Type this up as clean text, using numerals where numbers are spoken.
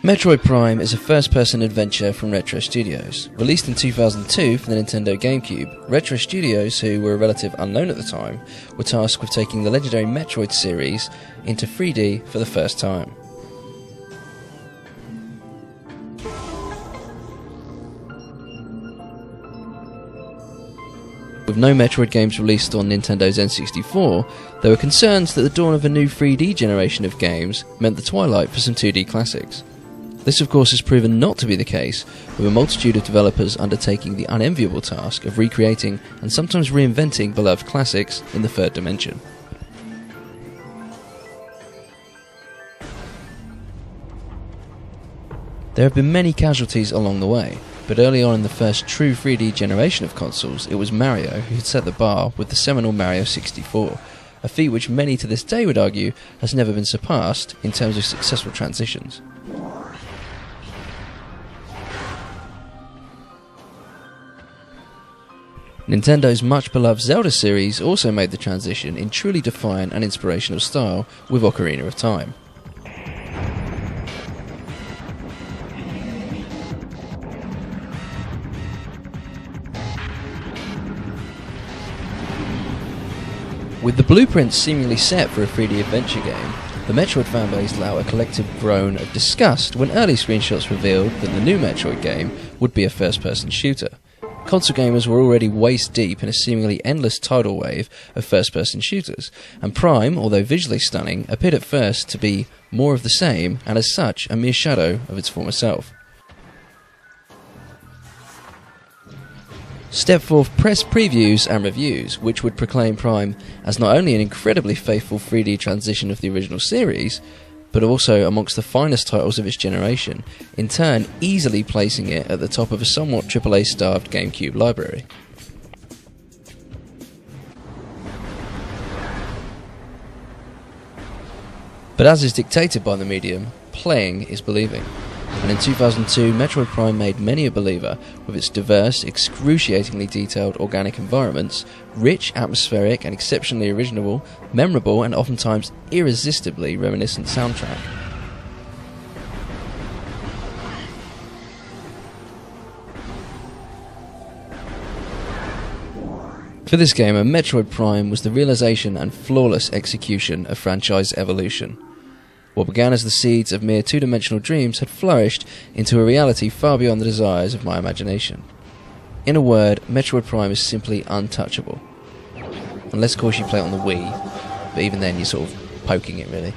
Metroid Prime is a first-person adventure from Retro Studios. Released in 2002 for the Nintendo GameCube, Retro Studios, who were a relative unknown at the time, were tasked with taking the legendary Metroid series into 3D for the first time. With no Metroid games released on Nintendo's N64, there were concerns that the dawn of a new 3D generation of games meant the twilight for some 2D classics. This of course has proven not to be the case, with a multitude of developers undertaking the unenviable task of recreating and sometimes reinventing beloved classics in the third dimension. There have been many casualties along the way, but early on in the first true 3D generation of consoles, it was Mario who had set the bar with the seminal Mario 64, a feat which many to this day would argue has never been surpassed in terms of successful transitions. Nintendo's much beloved Zelda series also made the transition in truly defiant and inspirational style with Ocarina of Time. With the blueprints seemingly set for a 3D adventure game, the Metroid fanbase let out a collective groan of disgust when early screenshots revealed that the new Metroid game would be a first-person shooter. Console gamers were already waist deep in a seemingly endless tidal wave of first-person shooters, and Prime, although visually stunning, appeared at first to be more of the same, and as such, a mere shadow of its former self. Step forth press previews and reviews, which would proclaim Prime as not only an incredibly faithful 3D transition of the original series, but also amongst the finest titles of its generation, in turn easily placing it at the top of a somewhat AAA-starved GameCube library. But as is dictated by the medium, playing is believing. And in 2002, Metroid Prime made many a believer with its diverse, excruciatingly detailed organic environments, rich, atmospheric and exceptionally original, memorable and oftentimes irresistibly reminiscent soundtrack. For this gamer, Metroid Prime was the realization and flawless execution of franchise evolution. What began as the seeds of mere two-dimensional dreams had flourished into a reality far beyond the desires of my imagination. In a word, Metroid Prime is simply untouchable. Unless of course you play it on the Wii, but even then you're sort of poking it really.